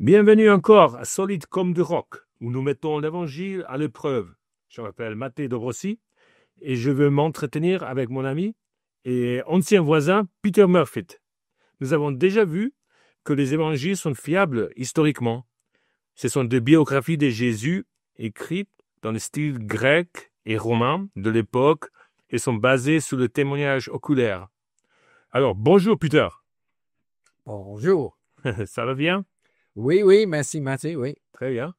Bienvenue encore à Solide comme du roc, où nous mettons l'évangile à l'épreuve. Je m'appelle Matteo Dobrossi et je veux m'entretenir avec mon ami et ancien voisin Peter Murphy. Nous avons déjà vu que les évangiles sont fiables historiquement. Ce sont des biographies de Jésus écrites dans le style grec et romain de l'époque et sont basées sur le témoignage oculaire. Alors, bonjour Peter. Bonjour. Ça va bien? Oui, merci Mathieu, oui. Très bien.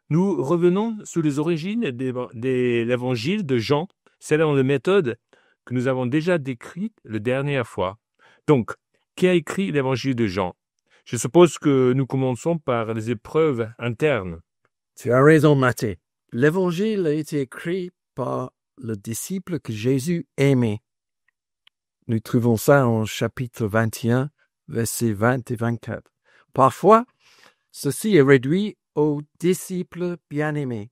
Nous revenons sur les origines de l'évangile de Jean, selon la méthode que nous avons déjà décrite la dernière fois. Donc, qui a écrit l'évangile de Jean? Je suppose que nous commençons par les épreuves internes. Tu as raison Mathieu. L'évangile a été écrit par le disciple que Jésus aimait. Nous trouvons ça en chapitre 21, versets 20 et 24. Parfois, ceci est réduit aux disciples bien-aimés.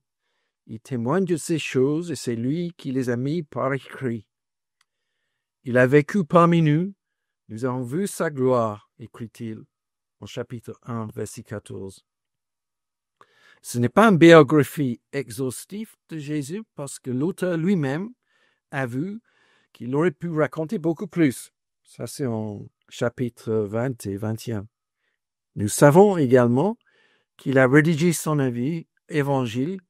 Il témoigne de ces choses et c'est lui qui les a mis par écrit. Il a vécu parmi nous, nous avons vu sa gloire, écrit-il en chapitre 1, verset 14. Ce n'est pas une biographie exhaustive de Jésus parce que l'auteur lui-même a vu qu'il aurait pu raconter beaucoup plus. Ça, c'est en chapitre 20 et 21. Nous savons également qu'il a rédigé son évangile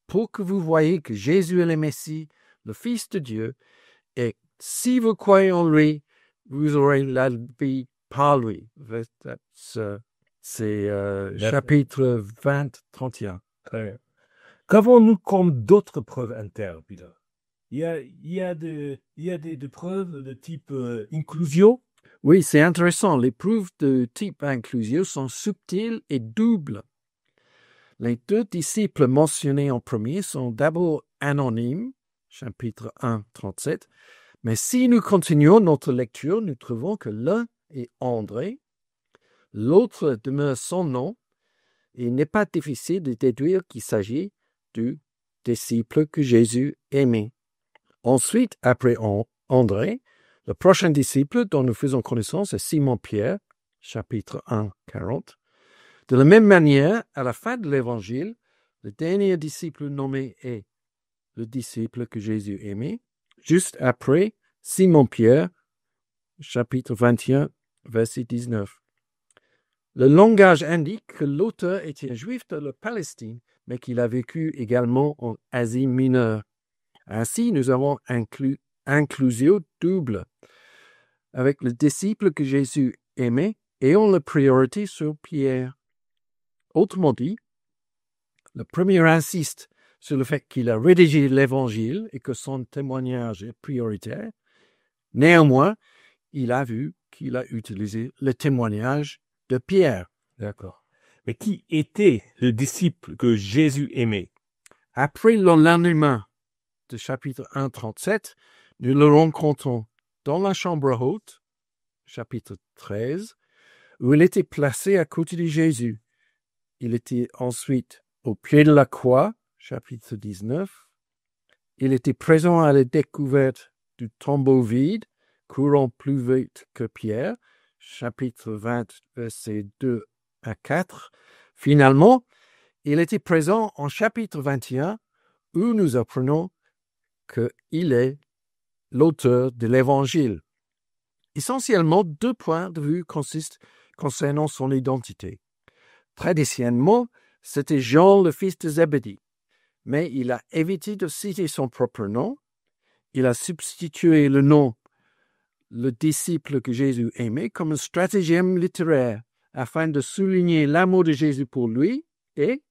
pour que vous voyez que Jésus est le Messie, le Fils de Dieu, et si vous croyez en lui, vous aurez la vie par lui. C'est chapitre 20, 31. Très bien. Qu'avons-nous comme d'autres preuves internes, Peter? Il y a des preuves de type inclusio? Oui, c'est intéressant. Les preuves de type inclusio sont subtiles et doubles. Les deux disciples mentionnés en premier sont d'abord anonymes, chapitre 1, 37. Mais si nous continuons notre lecture, nous trouvons que l'un est André, l'autre demeure sans nom, et il n'est pas difficile de déduire qu'il s'agit du disciple que Jésus aimait. Ensuite, après André, le prochain disciple dont nous faisons connaissance est Simon-Pierre, chapitre 1, 40. De la même manière, à la fin de l'Évangile, le dernier disciple nommé est le disciple que Jésus aimait, juste après Simon-Pierre, chapitre 21, verset 19. Le langage indique que l'auteur était un juif de la Palestine, mais qu'il a vécu également en Asie mineure. Ainsi, nous avons inclusio double, avec le disciple que Jésus aimait ayant la priorité sur Pierre. Autrement dit, le premier insiste sur le fait qu'il a rédigé l'Évangile et que son témoignage est prioritaire. Néanmoins, il a vu qu'il a utilisé le témoignage de Pierre. D'accord. Mais qui était le disciple que Jésus aimait? Après le lendemain de chapitre 1, 37, nous le rencontrons dans la chambre haute, chapitre 13, où il était placé à côté de Jésus. Il était ensuite au pied de la croix, chapitre 19. Il était présent à la découverte du tombeau vide, courant plus vite que Pierre, chapitre 20, versets 2 à 4. Finalement, il était présent en chapitre 21, où nous apprenons qu'il est l'auteur de l'Évangile. Essentiellement, deux points de vue consistent concernant son identité. Traditionnellement, c'était Jean, le fils de Zébédée, mais il a évité de citer son propre nom. Il a substitué le nom le disciple que Jésus aimait comme un stratagème littéraire afin de souligner l'amour de Jésus pour lui et,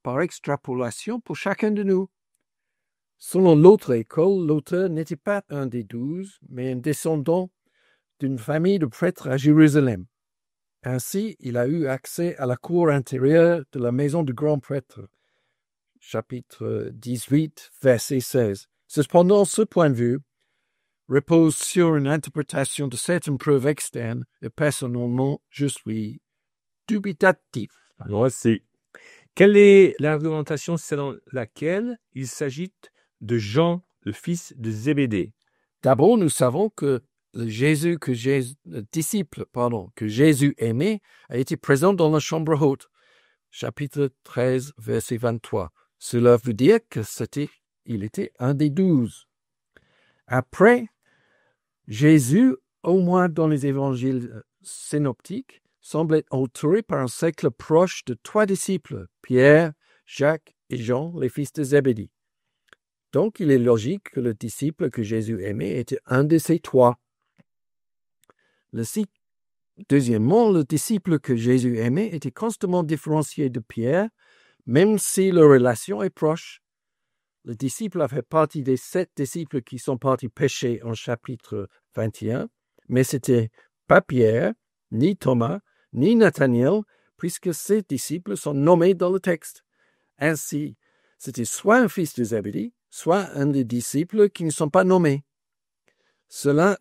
par extrapolation, pour chacun de nous. Selon l'autre école, l'auteur n'était pas un des 12, mais un descendant d'une famille de prêtres à Jérusalem. Ainsi, il a eu accès à la cour intérieure de la maison du grand prêtre. Chapitre 18, verset 16. Cependant, ce point de vue repose sur une interprétation de certaines preuves externes et personnellement, je suis dubitatif. Moi aussi. Quelle est l'argumentation selon laquelle il s'agit de Jean, le fils de Zébédée? D'abord, nous savons que le disciple que Jésus aimait a été présent dans la chambre haute. chapitre 13, verset 23. Cela veut dire qu'il était un des 12. Après, Jésus, au moins dans les évangiles synoptiques, semble être entouré par un cercle proche de 3 disciples, Pierre, Jacques et Jean, les fils de Zébédée. Donc, il est logique que le disciple que Jésus aimait était un de ces 3. Deuxièmement, le disciple que Jésus aimait était constamment différencié de Pierre, même si leur relation est proche. Le disciple a fait partie des 7 disciples qui sont partis pêcher en chapitre 21, mais c'était pas Pierre, ni Thomas, ni Nathanaël, puisque ces disciples sont nommés dans le texte. Ainsi, c'était soit un fils de Zébédée, soit un des disciples qui ne sont pas nommés. Cela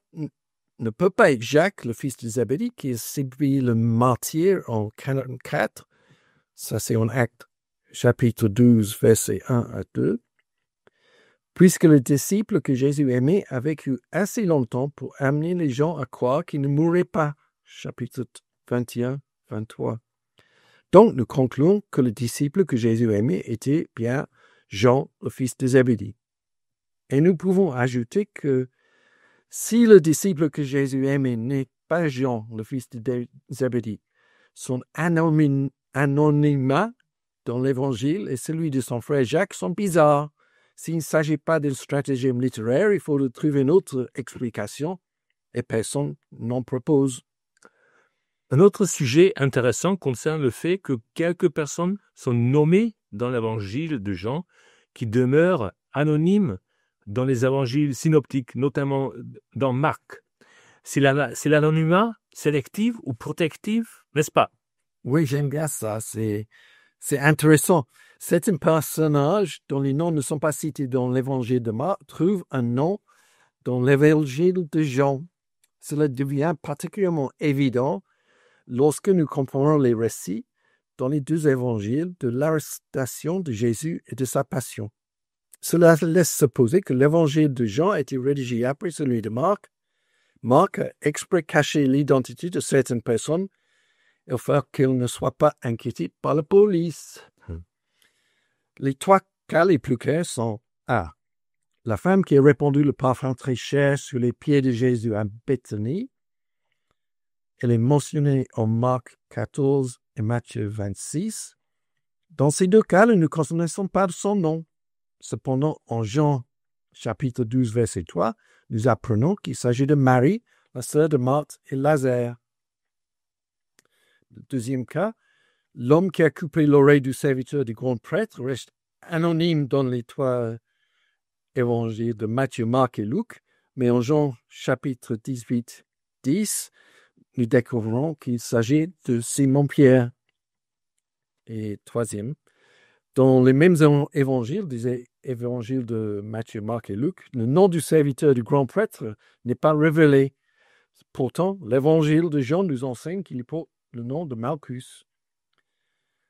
ne peut pas être Jacques, le fils de Zébédée, qui a subi le martyr en 44. Ça, c'est en Actes, chapitre 12, versets 1 à 2. Puisque le disciple que Jésus aimait a vécu assez longtemps pour amener les gens à croire qu'il ne mourrait pas. Chapitre 21, 23. Donc, nous concluons que le disciple que Jésus aimait était bien Jean, le fils de Zébédée. Et nous pouvons ajouter que si le disciple que Jésus aimait n'est pas Jean, le fils de Zébédée, son anonymat dans l'Évangile et celui de son frère Jacques sont bizarres. S'il ne s'agit pas d'un stratagème littéraire, il faut trouver une autre explication et personne n'en propose. Un autre sujet intéressant concerne le fait que quelques personnes sont nommées dans l'évangile de Jean qui demeurent anonymes dans les évangiles synoptiques, notamment dans Marc. C'est l'anonymat sélectif ou protectif, n'est-ce pas? Oui, j'aime bien ça. C'est intéressant. Certains personnages dont les noms ne sont pas cités dans l'évangile de Marc trouvent un nom dans l'évangile de Jean. Cela devient particulièrement évident lorsque nous comparons les récits dans les 2 évangiles de l'arrestation de Jésus et de sa passion. Cela laisse supposer que l'évangile de Jean a été rédigé après celui de Marc. Marc a exprès caché l'identité de certaines personnes afin qu'ils ne soient pas inquiétés par la police. Les 3 cas les plus clairs sont A. La femme qui a répandu le parfum très cher sur les pieds de Jésus à Béthanie. Elle est mentionnée en Marc 14 et Matthieu 26. Dans ces 2 cas, nous ne connaissons pas son nom. Cependant, en Jean chapitre 12, verset 3, nous apprenons qu'il s'agit de Marie, la sœur de Marthe et Lazare. Le deuxième cas, l'homme qui a coupé l'oreille du serviteur du grand prêtre reste anonyme dans les 3 évangiles de Matthieu, Marc et Luc, mais en Jean chapitre 18, 10, nous découvrons qu'il s'agit de Simon-Pierre. Et troisième, dans les mêmes évangiles, des évangiles de Matthieu, Marc et Luc, le nom du serviteur du grand prêtre n'est pas révélé. Pourtant, l'évangile de Jean nous enseigne qu'il porte le nom de Malchus.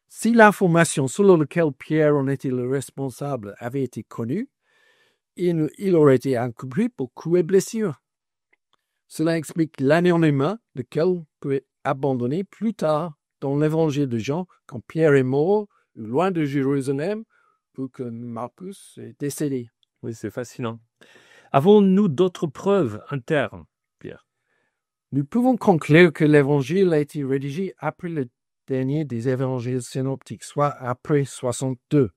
Si l'information selon laquelle Pierre en était le responsable avait été connue, il aurait été inculpé pour coups et blessures. Cela explique l'anonymat lequel peut être abandonné plus tard dans l'évangile de Jean, quand Pierre est mort, loin de Jérusalem, pour que Malchus est décédé. Oui, c'est fascinant. Avons-nous d'autres preuves internes, Pierre? Nous pouvons conclure que l'évangile a été rédigé après le dernier des évangiles synoptiques, soit après 62.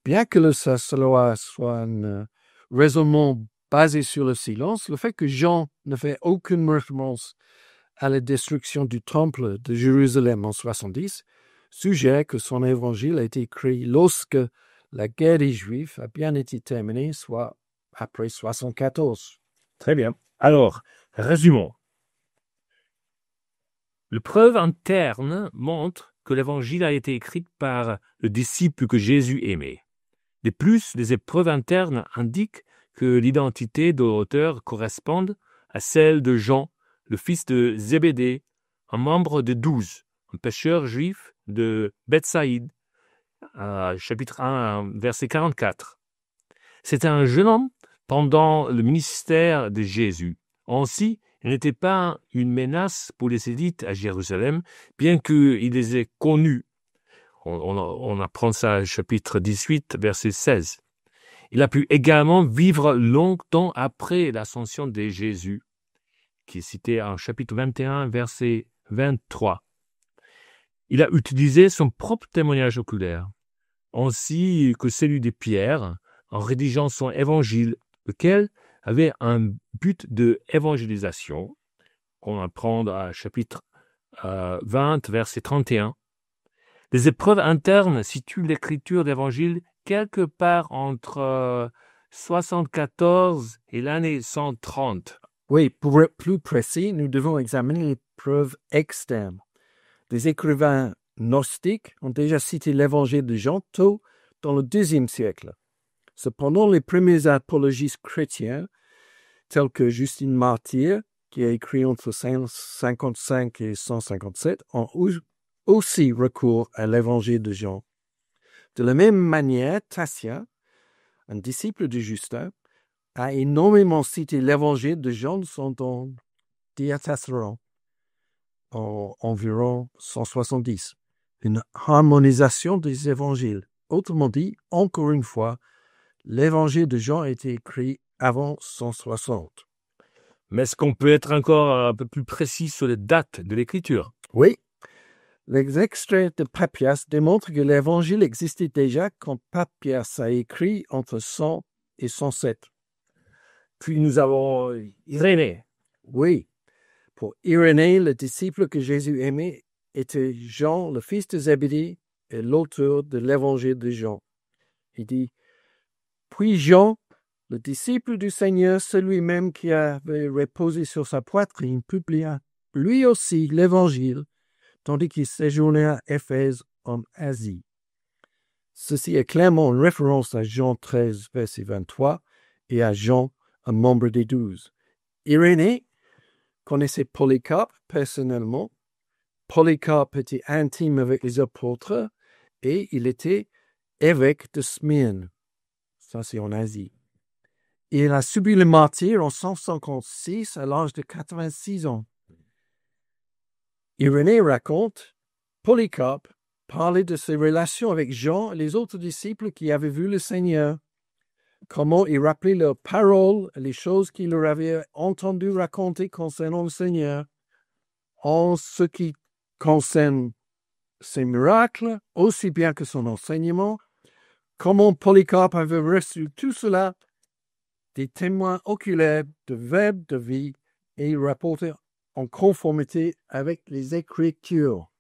Bien que cela soit un raisonnement basé sur le silence, le fait que Jean ne fait aucune référence à la destruction du temple de Jérusalem en 70 suggère que son évangile a été écrit lorsque la guerre des Juifs a bien été terminée, soit après 74. Très bien. Alors, résumons. Les preuves internes montrent que l'évangile a été écrit par le disciple que Jésus aimait. De plus, les épreuves internes indiquent que l'identité de l'auteur correspond à celle de Jean, le fils de Zébédée, un membre des 12, un pêcheur juif de Bethsaïde, chapitre 1, verset 44. C'était un jeune homme pendant le ministère de Jésus. Ainsi, il n'était pas une menace pour les Sédites à Jérusalem, bien qu'il les ait connus. On apprend ça au chapitre 18, verset 16. Il a pu également vivre longtemps après l'ascension de Jésus, qui est cité en chapitre 21, verset 23. Il a utilisé son propre témoignage oculaire, ainsi que celui de Pierre, en rédigeant son évangile, lequel avait un but de évangélisation, qu'on apprend à chapitre 20, verset 31. Les épreuves internes situent l'écriture d'évangile quelque part entre 74 et l'année 130. Oui, pour être plus précis, nous devons examiner les preuves externes. Des écrivains gnostiques ont déjà cité l'évangile de Jean tôt dans le IIe siècle. Cependant, les premiers apologistes chrétiens, tels que Justin Martyr, qui a écrit entre 55 et 157, ont aussi recours à l'évangile de Jean. De la même manière, Tatian, un disciple de Justin, a énormément cité l'évangile de Jean dans son Diatessaron, en environ 170. Une harmonisation des évangiles. Autrement dit, encore une fois, l'évangile de Jean a été écrit avant 160. Mais est-ce qu'on peut être encore un peu plus précis sur les dates de l'écriture? Oui. Les extraits de Papias démontrent que l'évangile existait déjà quand Papias a écrit entre 100 et 107. Puis nous avons Irénée. Oui. Pour Irénée, le disciple que Jésus aimait était Jean, le fils de Zébédée, et l'auteur de l'évangile de Jean. Il dit, « Puis Jean, le disciple du Seigneur, celui-même qui avait reposé sur sa poitrine, publia lui aussi l'évangile, tandis qu'il séjournait à Éphèse en Asie. » Ceci est clairement une référence à Jean 13, verset 23, et à Jean, un membre des 12. Irénée connaissait Polycarpe personnellement. Polycarpe était intime avec les apôtres et il était évêque de Smyrne. Ça, c'est en Asie. Il a subi le martyre en 156 à l'âge de 86 ans. Irénée raconte, Polycarpe parlait de ses relations avec Jean et les autres disciples qui avaient vu le Seigneur, comment il rappelait leurs paroles et les choses qu'il leur avait entendu raconter concernant le Seigneur, en ce qui concerne ses miracles, aussi bien que son enseignement, comment Polycarpe avait reçu tout cela, des témoins oculaires de verbes de vie, et il rapportait en conformité avec les Écritures.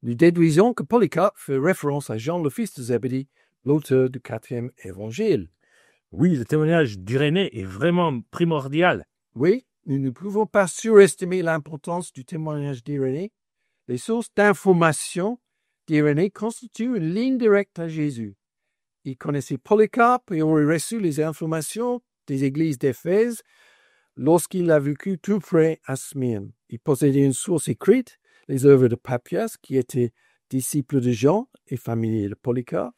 Nous déduisons que Polycarpe fait référence à Jean, le fils de Zébédée, l'auteur du 4e évangile. Oui, le témoignage d'Irénée est vraiment primordial. Oui, nous ne pouvons pas surestimer l'importance du témoignage d'Irénée. Les sources d'information d'Irénée constituent une ligne directe à Jésus. Il connaissait Polycarpe et aurait reçu les informations des églises d'Éphèse lorsqu'il a vécu tout près à Smyrne. Il possédait une source écrite, les œuvres de Papias, qui était disciple de Jean et familier de Polycarpe.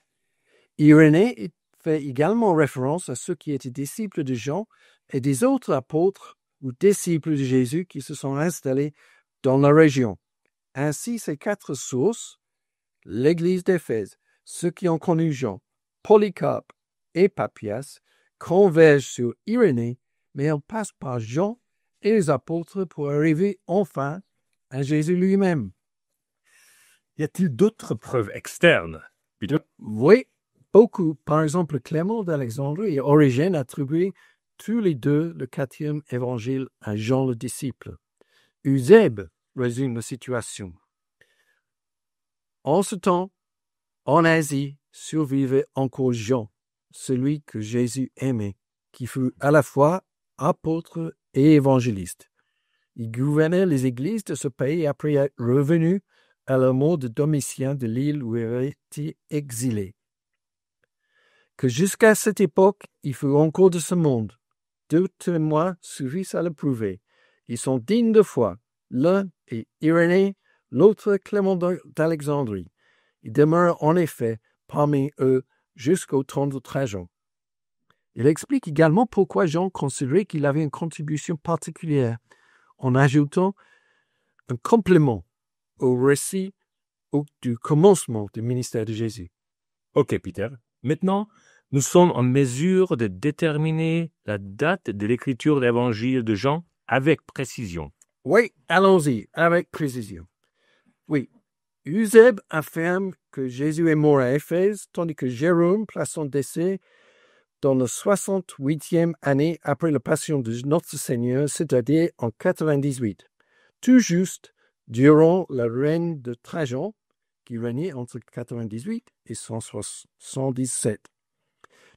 Irénée fait également référence à ceux qui étaient disciples de Jean et des autres apôtres ou disciples de Jésus qui se sont installés dans la région. Ainsi, ces 4 sources, l'église d'Éphèse, ceux qui ont connu Jean, Polycarpe et Papias, convergent sur Irénée, mais elles passent par Jean et les apôtres pour arriver enfin à Jésus lui-même. Y a-t-il d'autres preuves externes, Peter? Oui, beaucoup. Par exemple, Clément d'Alexandrie et Origène attribuent tous les deux le 4e évangile à Jean le disciple. Eusèbe résume la situation. En ce temps, en Asie, survivait encore Jean, celui que Jésus aimait, qui fut à la fois apôtre et évangéliste. Il gouvernait les églises de ce pays après être revenu à la mort de Domitien de l'île où il avait été exilé. Que jusqu'à cette époque, il fut encore de ce monde. 2 témoins suffisent à le prouver. Ils sont dignes de foi. L'un est Irénée, l'autre Clément d'Alexandrie. Il demeure en effet parmi eux jusqu'au temps de Trajan. Il explique également pourquoi Jean considérait qu'il avait une contribution particulière, en ajoutant un complément au récit du commencement du ministère de Jésus. Ok, Peter. Maintenant, nous sommes en mesure de déterminer la date de l'écriture de l'évangile de Jean avec précision. Oui, allons-y, avec précision. Oui, Eusèbe affirme que Jésus est mort à Éphèse, tandis que Jérôme place son décès dans la 68e année après la passion de notre Seigneur, c'est-à-dire en 98, tout juste durant le règne de Trajan, qui régnait entre 98 et 117.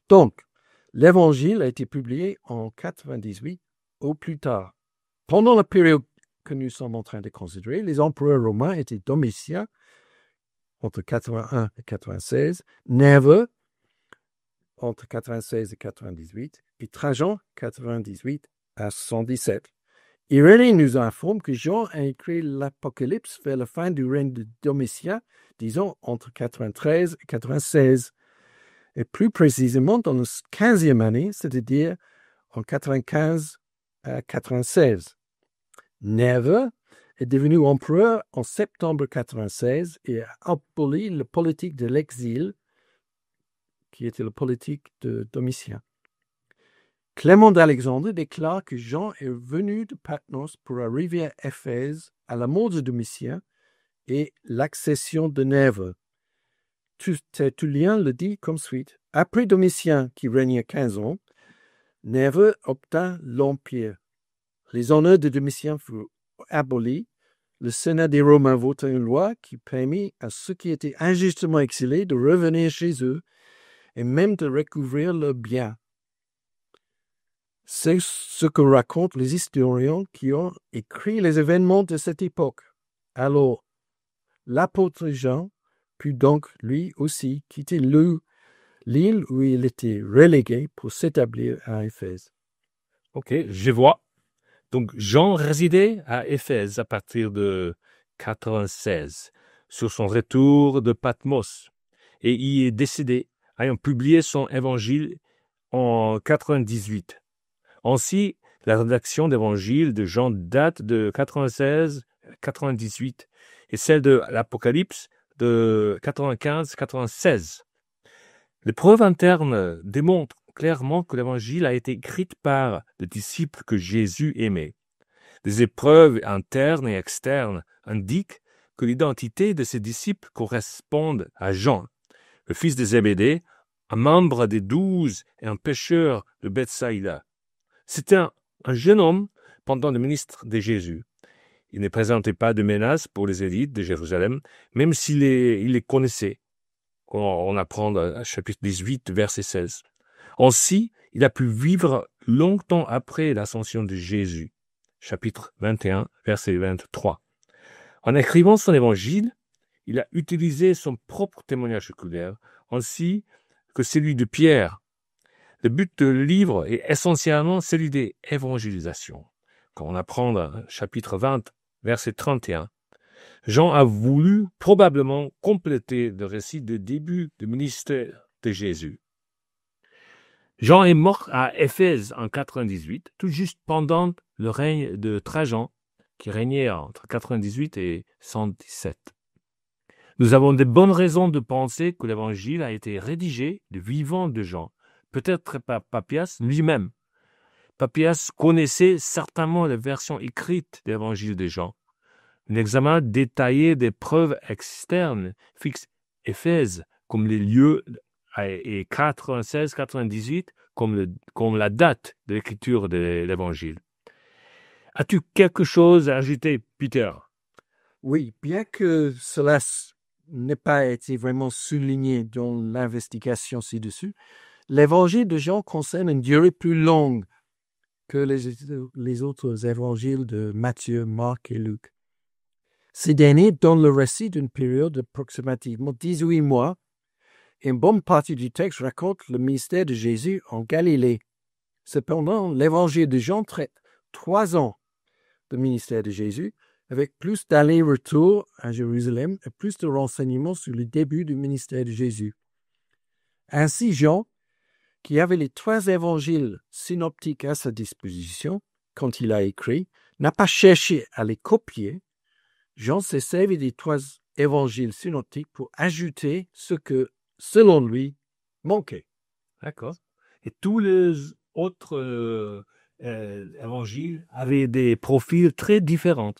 Donc, l'évangile a été publié en 98 au plus tard. Pendant la période que nous sommes en train de considérer, les empereurs romains étaient Domitien, entre 81 et 96, Nerva, entre 96 et 98, et Trajan, 98 à 117. Irénée nous informe que Jean a écrit l'Apocalypse vers la fin du règne de Domitien, disons entre 93 et 96, et plus précisément dans la 15e année, c'est-à-dire en 95 à 96. Nerva est devenu empereur en septembre 96 et a aboli la politique de l'exil, qui était la politique de Domitien. Clément d'Alexandrie déclare que Jean est venu de Patmos pour arriver à Éphèse à la mort de Domitien et l'accession de Nerva. Tertullien le dit comme suite. Après Domitien, qui régnait 15 ans, Nerva obtint l'empire. Les honneurs de Domitien furent abolis. Le Sénat des Romains vota une loi qui permit à ceux qui étaient injustement exilés de revenir chez eux et même de recouvrir leurs biens. C'est ce que racontent les historiens qui ont écrit les événements de cette époque. Alors, l'apôtre Jean put donc lui aussi quitter l'île où il était relégué pour s'établir à Éphèse. Ok, je vois. Donc, Jean résidait à Éphèse à partir de 96, sur son retour de Patmos, et y est décédé, ayant publié son évangile en 98. Ainsi, la rédaction d'évangile de Jean date de 96-98 et celle de l'Apocalypse de 95-96. Les preuves internes démontrent clairement que l'évangile a été écrit par les disciples que Jésus aimait. Les épreuves internes et externes indiquent que l'identité de ces disciples correspond à Jean, le fils de Zébédée, un membre des 12 et un pêcheur de Bethsaïda. C'était un jeune homme pendant le ministère de Jésus. Il ne présentait pas de menace pour les élites de Jérusalem, même s'il les connaissait. On apprend à chapitre 18, verset 16. Ainsi, il a pu vivre longtemps après l'ascension de Jésus. Chapitre 21, verset 23. En écrivant son évangile, il a utilisé son propre témoignage oculaire, ainsi que celui de Pierre. Le but du livre est essentiellement celui des évangélisations. Quand on apprend dans chapitre 20, verset 31, Jean a voulu probablement compléter le récit du début du ministère de Jésus. Jean est mort à Éphèse en 98, tout juste pendant le règne de Trajan, qui régnait entre 98 et 117. Nous avons de bonnes raisons de penser que l'évangile a été rédigé du vivant de Jean, peut-être par Papias lui-même. Papias connaissait certainement la version écrite de l'évangile de Jean. Un examen détaillé des preuves externes fixe Éphèse comme les lieux et 96-98 comme la date de l'écriture de l'évangile. As-tu quelque chose à ajouter, Peter? Oui, bien que cela n'ait pas été vraiment souligné dans l'investigation ci-dessus, l'évangile de Jean concerne une durée plus longue que les autres évangiles de Matthieu, Marc et Luc. Ces derniers donnent le récit d'une période d'approximativement 18 mois. Une bonne partie du texte raconte le ministère de Jésus en Galilée. Cependant, l'évangile de Jean traite 3 ans de ministère de Jésus, avec plus d'allers-retours à Jérusalem et plus de renseignements sur le début du ministère de Jésus. Ainsi, Jean, qui avait les 3 évangiles synoptiques à sa disposition quand il a écrit, n'a pas cherché à les copier. Jean s'est servi des 3 évangiles synoptiques pour ajouter ce que, selon lui, manquait. D'accord. Et tous les autres évangiles avaient des profils très différents.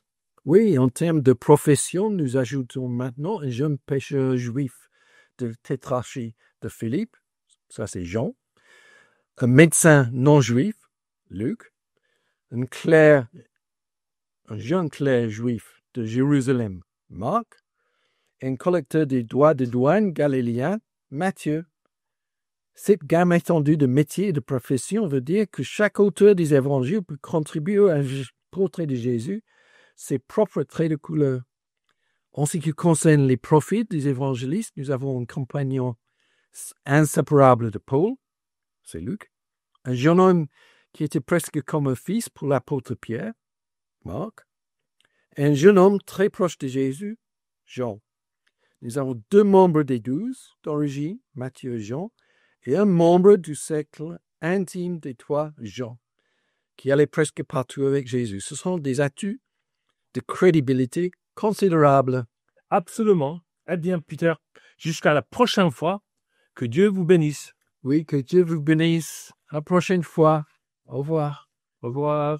Oui, en termes de profession, nous ajoutons maintenant un jeune pêcheur juif de tétrarchie de Philippe, ça c'est Jean, un médecin non juif, Luc, un jeune clerc juif de Jérusalem, Marc, et un collecteur des droits de douane galiléen, Matthieu. Cette gamme étendue de métiers et de professions veut dire que chaque auteur des évangiles peut contribuer à un portrait de Jésus, ses propres traits de couleur. En ce qui concerne les profils des évangélistes, nous avons un compagnon inséparable de Paul, c'est Luc, un jeune homme qui était presque comme un fils pour l'apôtre Pierre, Marc, et un jeune homme très proche de Jésus, Jean. Nous avons 2 membres des 12 d'origine, Matthieu et Jean, et un membre du cercle intime des 3 Jean, qui allait presque partout avec Jésus. Ce sont des atouts de crédibilité considérables. Absolument. Eh bien, Peter, jusqu'à la prochaine fois, que Dieu vous bénisse. Oui, que Dieu vous bénisse. À la prochaine fois. Au revoir. Au revoir.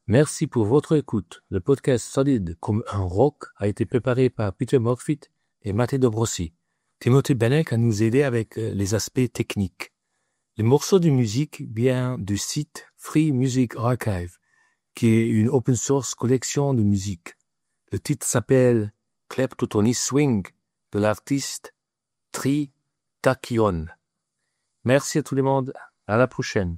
Merci pour votre écoute. Le podcast Solide comme un roc a été préparé par Peter Murphy et Matteo Dobrossi. Timothée Benek a nous aidé avec les aspects techniques. Les morceaux de musique viennent du site Free Music Archive, qui est une open source collection de musique. Le titre s'appelle Kleptotony Swing de l'artiste Tri Takion. Merci à tout le monde. À la prochaine.